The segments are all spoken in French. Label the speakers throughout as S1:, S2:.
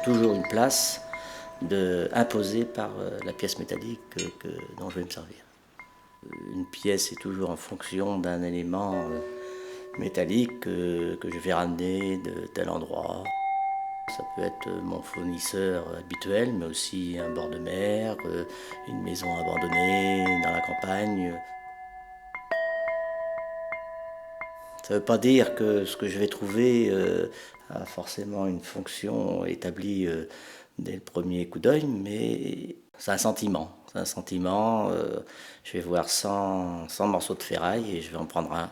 S1: toujours une place imposée par la pièce métallique dont je vais me servir. Une pièce est toujours en fonction d'un élément métallique que je vais ramener de tel endroit. Ça peut être mon fournisseur habituel, mais aussi un bord de mer, une maison abandonnée dans la campagne. Ça ne veut pas dire que ce que je vais trouver a forcément une fonction établie dès le premier coup d'œil, mais c'est un sentiment. C'est un sentiment. Je vais voir 100 morceaux de ferraille et je vais en prendre un.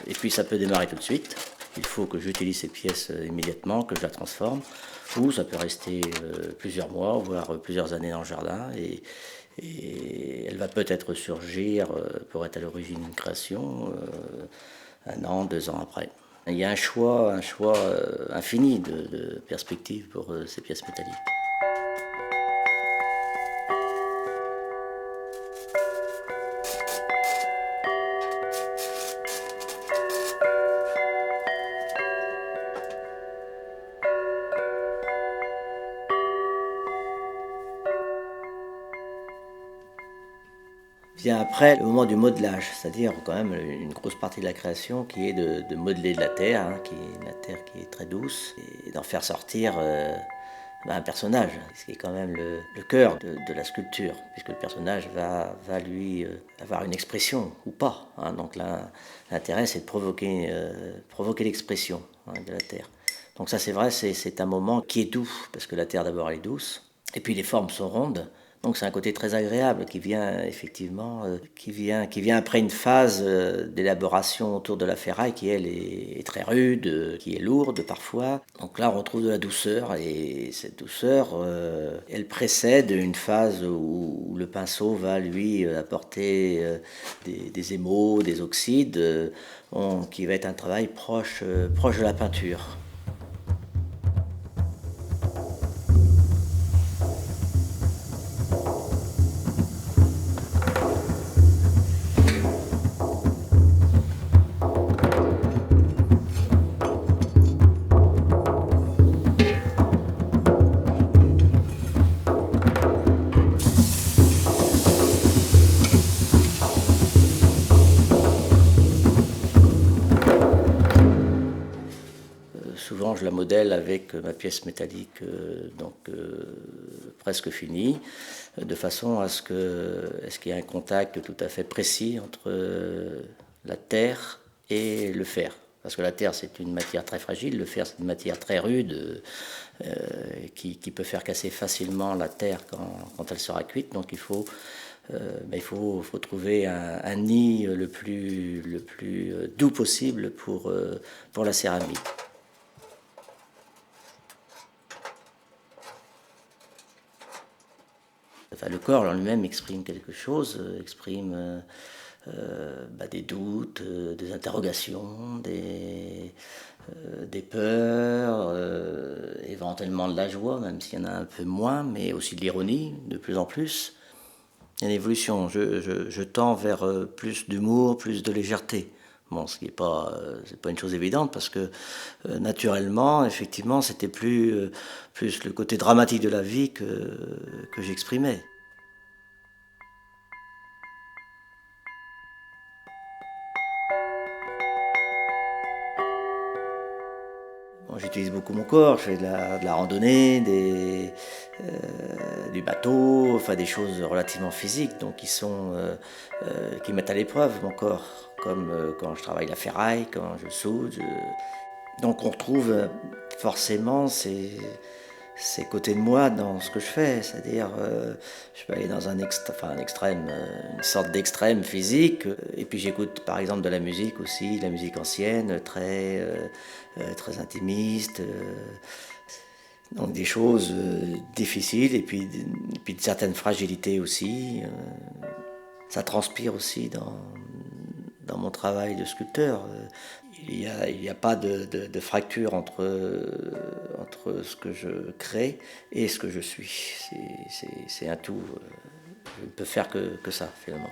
S1: Et puis ça peut démarrer tout de suite. Il faut que j'utilise cette pièce immédiatement, que je la transforme. Ou ça peut rester plusieurs mois, voire plusieurs années dans le jardin. Et elle va peut-être surgir pour être à l'origine d'une création 1 an, 2 ans après. Il y a un choix infini de perspectives pour ces pièces métalliques. Vient après le moment du modelage, c'est-à-dire quand même une grosse partie de la création qui est de modeler de la terre, hein, la terre qui est très douce, et d'en faire sortir un personnage, ce qui est quand même le cœur de la sculpture, puisque le personnage va lui avoir une expression ou pas. Hein. Donc là, l'intérêt c'est de provoquer l'expression de la terre. Donc ça c'est vrai, c'est un moment qui est doux, parce que la terre d'abord elle est douce, et puis les formes sont rondes. Donc c'est un côté très agréable qui vient effectivement, qui vient après une phase d'élaboration autour de la ferraille qui elle est très rude, qui est lourde parfois. Donc là on retrouve de la douceur et cette douceur, elle précède une phase où le pinceau va lui apporter des émaux, des oxydes, qui va être un travail proche de la peinture. Souvent, je la modèle avec ma pièce métallique presque finie, de façon à ce qu'il y ait un contact tout à fait précis entre la terre et le fer. Parce que la terre, c'est une matière très fragile, le fer, c'est une matière très rude, qui peut faire casser facilement la terre quand elle sera cuite. Donc il faut trouver un nid le plus doux possible pour la céramique. Enfin, le corps en lui-même exprime quelque chose, exprime des doutes, des interrogations, des peurs, éventuellement de la joie, même s'il y en a un peu moins, mais aussi de l'ironie, de plus en plus. Il y a une évolution. Je tends vers plus d'humour, plus de légèreté. Bon, ce qui n'est pas, c'est pas une chose évidente parce que naturellement, effectivement, c'était plus le côté dramatique de la vie que j'exprimais. Bon, j'utilise beaucoup mon corps, je fais de la randonnée, du bateau, enfin des choses relativement physiques, donc qui mettent à l'épreuve mon corps, comme quand je travaille la ferraille, quand je soude. Donc on retrouve forcément ces côtés de moi dans ce que je fais, c'est-à-dire je peux aller dans un extrême, une sorte d'extrême physique, et puis j'écoute par exemple de la musique aussi, de la musique ancienne, très intimiste, donc des choses difficiles, et puis une certaine fragilité aussi. Ça transpire aussi dans mon travail de sculpteur. Il n'y a pas de fracture entre ce que je crée et ce que je suis. C'est un tout. Je ne peux faire que ça, finalement.